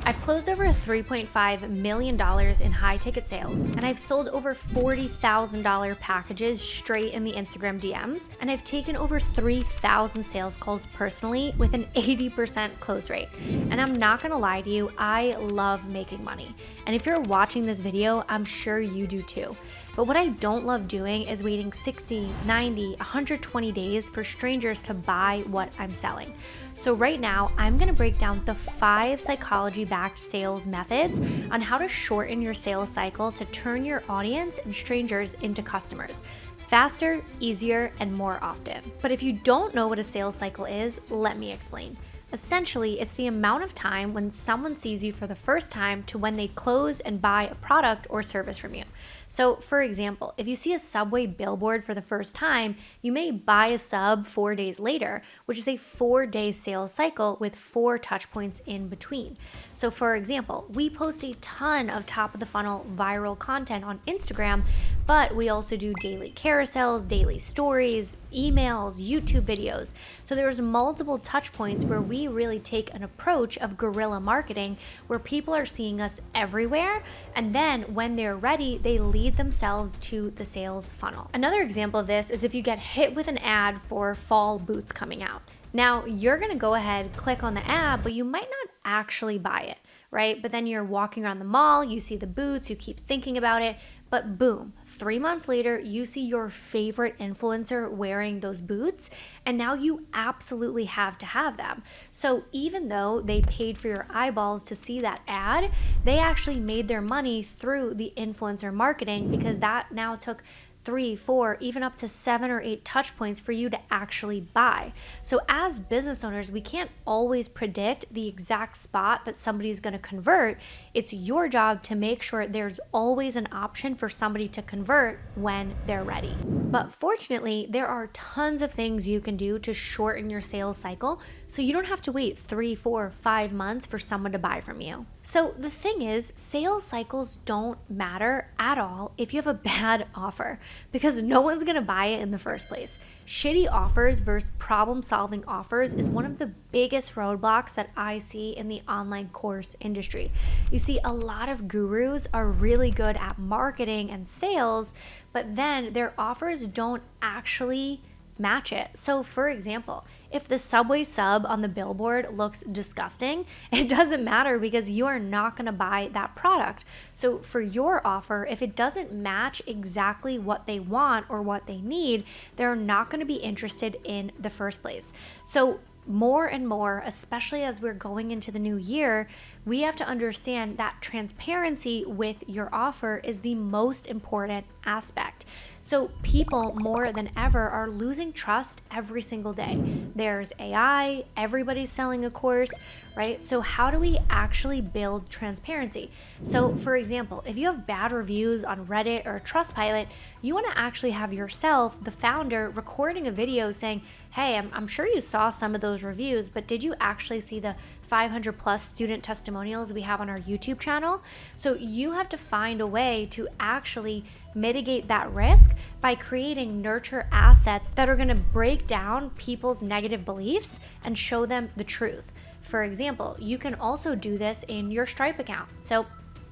I've closed over $3.5 million in high ticket sales, and I've sold over $40,000 packages straight in the Instagram DMs, and I've taken over 3,000 sales calls personally with an 80% close rate. And I'm not gonna lie to you, I love making money. And if you're watching this video, I'm sure you do too. But what I don't love doing is waiting 60, 90, 120 days for strangers to buy what I'm selling. So right now, I'm gonna break down the 5 psychology-backed sales methods on how to shorten your sales cycle to turn your audience and strangers into customers faster, easier, and more often. But if you don't know what a sales cycle is, let me explain. Essentially, it's the amount of time when someone sees you for the first time to when they close and buy a product or service from you. So, for example, if you see a Subway billboard for the first time, you may buy a sub 4 days later, which is a 4-day sales cycle with 4 touch points in between. So, for example, we post a ton of top of the funnel viral content on Instagram, but we also do daily carousels, daily stories, emails, YouTube videos. So there's multiple touch points where we really take an approach of guerrilla marketing where people are seeing us everywhere, and then when they're ready, they lead themselves to the sales funnel. Another example of this is if you get hit with an ad for fall boots coming out. Now, you're gonna go ahead, click on the ad, but you might not actually buy it, right? But then you're walking around the mall, you see the boots, you keep thinking about it, but boom, 3 months later, you see your favorite influencer wearing those boots, and now you absolutely have to have them. So even though they paid for your eyeballs to see that ad, they actually made their money through the influencer marketing because that now took 3, 4, even up to 7 or 8 touch points for you to actually buy. So as business owners, we can't always predict the exact spot that somebody's going to convert. It's your job to make sure there's always an option for somebody to convert when they're ready. But fortunately, there are tons of things you can do to shorten your sales cycle so you don't have to wait 3, 4, 5 months for someone to buy from you. So the thing is, sales cycles don't matter at all if you have a bad offer because no one's gonna buy it in the first place. Shitty offers versus problem-solving offers is one of the biggest roadblocks that I see in the online course industry. You see, a lot of gurus are really good at marketing and sales, but then their offers don't actually match it. So for example, if the Subway sub on the billboard looks disgusting, it doesn't matter because you are not going to buy that product. So for your offer, if it doesn't match exactly what they want or what they need, they're not going to be interested in the first place. So more and more, especially as we're going into the new year, we have to understand that transparency with your offer is the most important aspect. So people more than ever are losing trust every single day. There's AI, everybody's selling a course, right? So how do we actually build transparency? So for example, if you have bad reviews on Reddit or Trustpilot, you want to actually have yourself, the founder, recording a video saying, hey, I'm sure you saw some of those reviews, but did you actually see the 500 plus student testimonials we have on our YouTube channel? So you have to find a way to actually mitigate that risk by creating nurture assets that are going to break down people's negative beliefs and show them the truth. For example, you can also do this in your Stripe account. So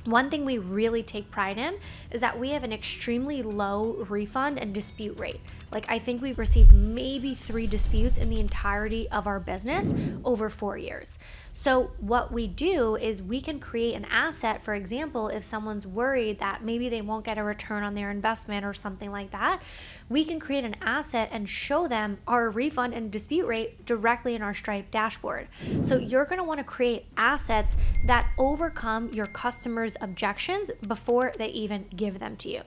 one thing we really take pride in is that we have an extremely low refund and dispute rate. Like, I think we've received maybe 3 disputes in the entirety of our business over 4 years. So what we do is we can create an asset. For example, if someone's worried that maybe they won't get a return on their investment or something like that, we can create an asset and show them our refund and dispute rate directly in our Stripe dashboard. So you're going to want to create assets that overcome your customers' objections before they even give them to you.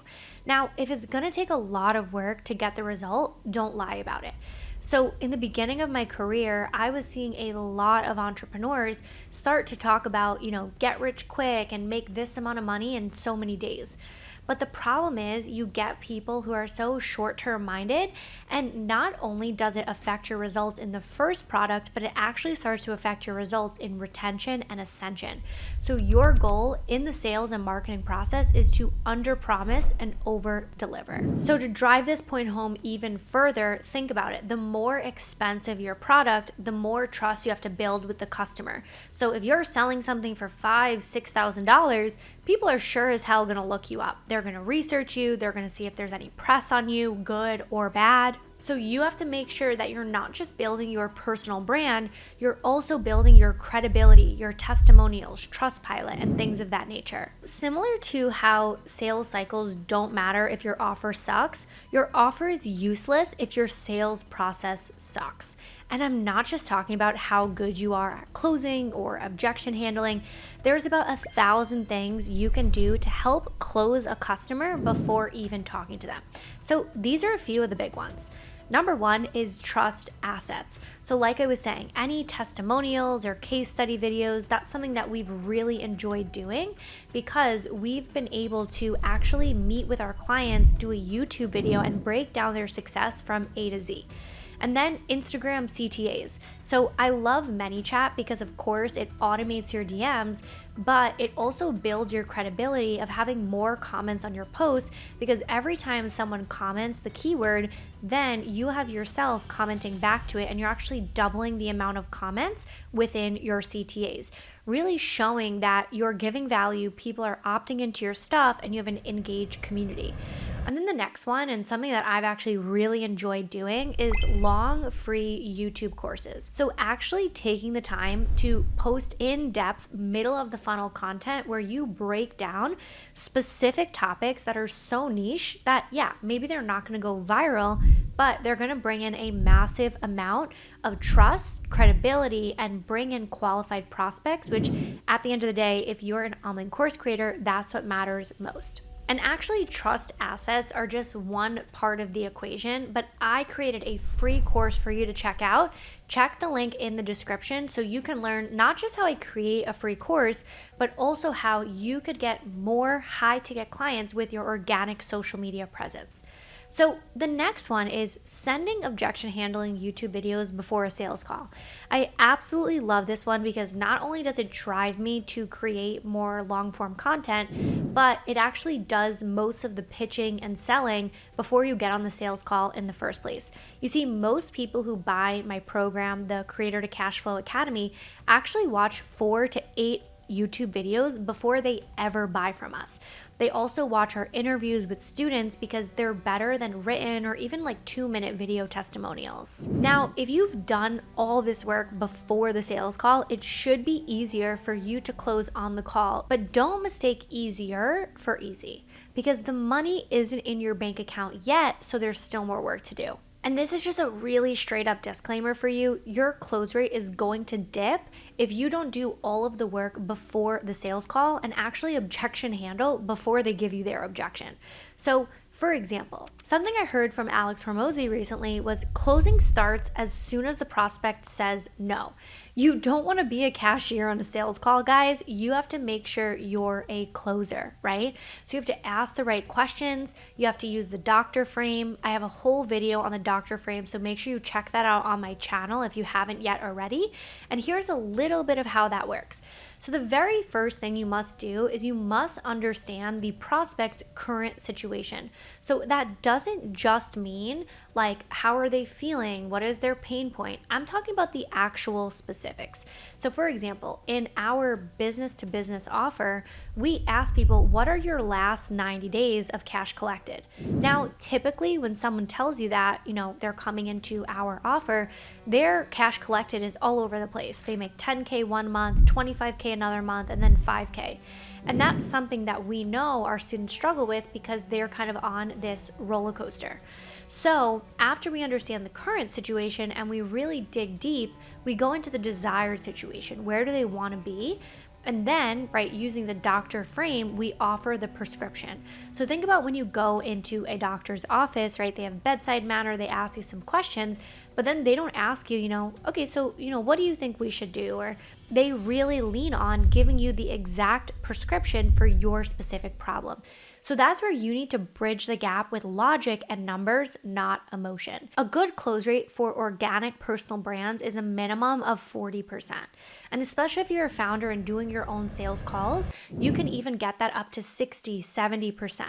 Now, if it's going to take a lot of work to get the result, don't lie about it. So in the beginning of my career, I was seeing a lot of entrepreneurs start to talk about, get rich quick and make this amount of money in so many days. But the problem is you get people who are so short-term minded, and not only does it affect your results in the first product, but it actually starts to affect your results in retention and ascension. So your goal in the sales and marketing process is to under-promise and over-deliver. So to drive this point home even further, think about it. The more expensive your product, the more trust you have to build with the customer. So if you're selling something for $5,000-$6,000, people are sure as hell gonna look you up. They're gonna research you, they're gonna see if there's any press on you, good or bad. So you have to make sure that you're not just building your personal brand, you're also building your credibility, your testimonials, Trustpilot, and things of that nature. Similar to how sales cycles don't matter if your offer sucks, your offer is useless if your sales process sucks. And I'm not just talking about how good you are at closing or objection handling. There's about 1,000 things you can do to help close a customer before even talking to them. So these are a few of the big ones. Number one is trust assets. So like I was saying, any testimonials or case study videos, that's something that we've really enjoyed doing because we've been able to actually meet with our clients, do a YouTube video, and break down their success from A to Z. And then Instagram CTAs. So I love ManyChat because of course it automates your DMs, but it also builds your credibility of having more comments on your posts, because every time someone comments the keyword, then you have yourself commenting back to it, and you're actually doubling the amount of comments within your CTAs, really showing that you're giving value, people are opting into your stuff, and you have an engaged community. And then the next one, and something that I've actually really enjoyed doing, is long free YouTube courses. So actually taking the time to post in-depth, middle of the funnel content where you break down specific topics that are so niche that, yeah, maybe they're not gonna go viral, but they're gonna bring in a massive amount of trust, credibility, and bring in qualified prospects, which at the end of the day, if you're an online course creator, that's what matters most. And actually, trust assets are just one part of the equation, but I created a free course for you to check out. Check the link in the description so you can learn not just how I create a free course, but also how you could get more high-ticket clients with your organic social media presence. So the next one is sending objection handling YouTube videos before a sales call. I absolutely love this one because not only does it drive me to create more long form content, but it actually does most of the pitching and selling before you get on the sales call in the first place. You see, most people who buy my program, the Creator to Cashflow Academy, actually watch 4 to 8 YouTube videos before they ever buy from us. They also watch our interviews with students because they're better than written or even like 2-minute video testimonials. Now, if you've done all this work before the sales call, it should be easier for you to close on the call. But don't mistake easier for easy, because the money isn't in your bank account yet, so there's still more work to do. And this is just a really straight up disclaimer for you. Your close rate is going to dip if you don't do all of the work before the sales call and actually objection handle before they give you their objection. So for example, something I heard from Alex Hormozy recently was closing starts as soon as the prospect says no. You don't want to be a cashier on a sales call, guys. You have to make sure you're a closer, right? So you have to ask the right questions. You have to use the doctor frame. I have a whole video on the doctor frame, so make sure you check that out on my channel if you haven't yet already. And here's a little bit of how that works. So the very first thing you must do is you must understand the prospect's current situation. So that doesn't just mean like, how are they feeling? What is their pain point? I'm talking about the actual specifics. So for example, in our business to business offer, we ask people, what are your last 90 days of cash collected? Now, typically when someone tells you that, they're coming into our offer, their cash collected is all over the place. They make 10K one month, 25K another month, and then 5K. And that's something that we know our students struggle with because they're kind of on this roller coaster. So after we understand the current situation and we really dig deep, we go into the desired situation. Where do they want to be? And then, right, using the doctor frame, we offer the prescription. So think about when you go into a doctor's office, right? They have bedside manner, they ask you some questions, but then they don't ask you, okay, so, what do you think we should do? Or they really lean on giving you the exact prescription for your specific problem. So that's where you need to bridge the gap with logic and numbers, not emotion. A good close rate for organic personal brands is a minimum of 40%. And especially if you're a founder and doing your own sales calls, you can even get that up to 60, 70%.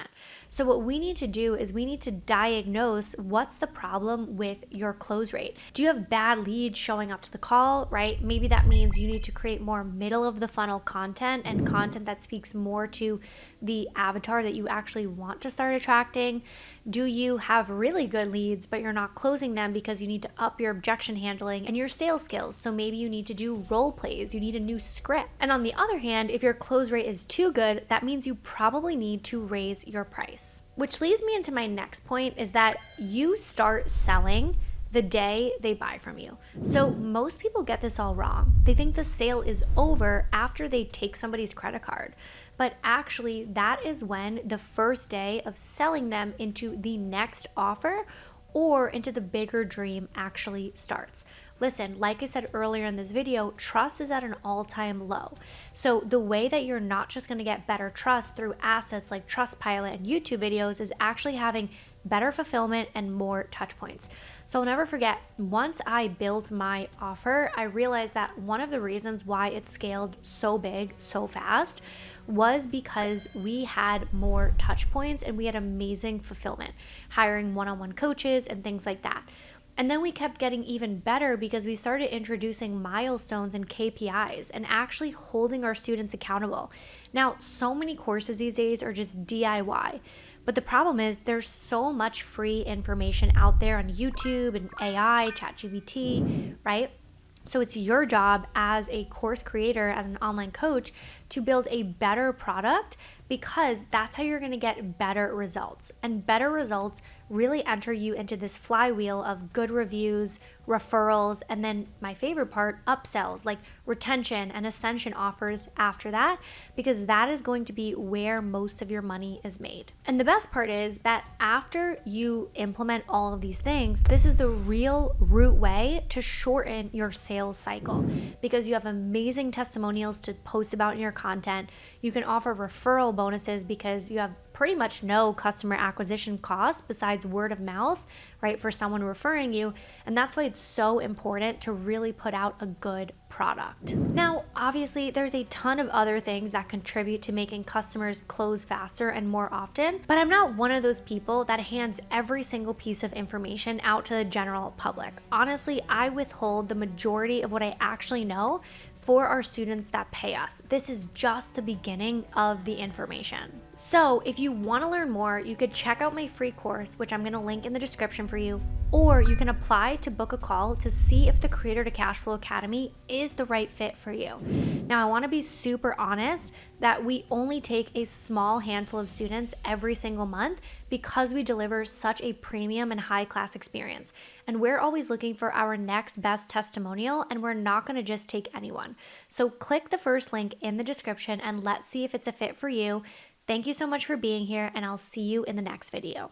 So what we need to do is we need to diagnose what's the problem with your close rate. Do you have bad leads showing up to the call, right? Maybe that means you need to create more middle of the funnel content and content that speaks more to the avatar that you actually want to start attracting. Do you have really good leads, but you're not closing them because you need to up your objection handling and your sales skills? So maybe you need to do role plays, you need a new script. And on the other hand, if your close rate is too good, that means you probably need to raise your price. Which leads me into my next point, is that you start selling the day they buy from you. So most people get this all wrong. They think the sale is over after they take somebody's credit card. But actually, that is when the first day of selling them into the next offer or into the bigger dream actually starts. Listen, like I said earlier in this video, trust is at an all-time low. So the way that you're not just gonna get better trust through assets like Trustpilot and YouTube videos is actually having better fulfillment and more touch points. So I'll never forget, once I built my offer, I realized that one of the reasons why it scaled so big, so fast, was because we had more touch points and we had amazing fulfillment, hiring one-on-one coaches and things like that. And then we kept getting even better because we started introducing milestones and KPIs and actually holding our students accountable. Now, so many courses these days are just DIY. But the problem is there's so much free information out there on YouTube and AI, ChatGPT, right? So it's your job as a course creator, as an online coach, to build a better product, because that's how you're going to get better results. And better results really enter you into this flywheel of good reviews, referrals, and then my favorite part, upsells, like retention and ascension offers after that, because that is going to be where most of your money is made. And the best part is that after you implement all of these things, this is the real root way to shorten your sales cycle, because you have amazing testimonials to post about in your content. You can offer referral bonuses because you have pretty much no customer acquisition cost besides word of mouth, right, for someone referring you. And that's why it's so important to really put out a good product. Now, obviously, there's a ton of other things that contribute to making customers close faster and more often, but I'm not one of those people that hands every single piece of information out to the general public. Honestly, I withhold the majority of what I actually know for our students that pay us. This is just the beginning of the information. So if you want to learn more, you could check out my free course, which I'm going to link in the description for you, or you can apply to book a call to see if the Creator to Cashflow Academy is the right fit for you. Now, I want to be super honest that we only take a small handful of students every single month because we deliver such a premium and high class experience. And we're always looking for our next best testimonial, and we're not going to just take anyone. So click the first link in the description and let's see if it's a fit for you. Thank you so much for being here, and I'll see you in the next video.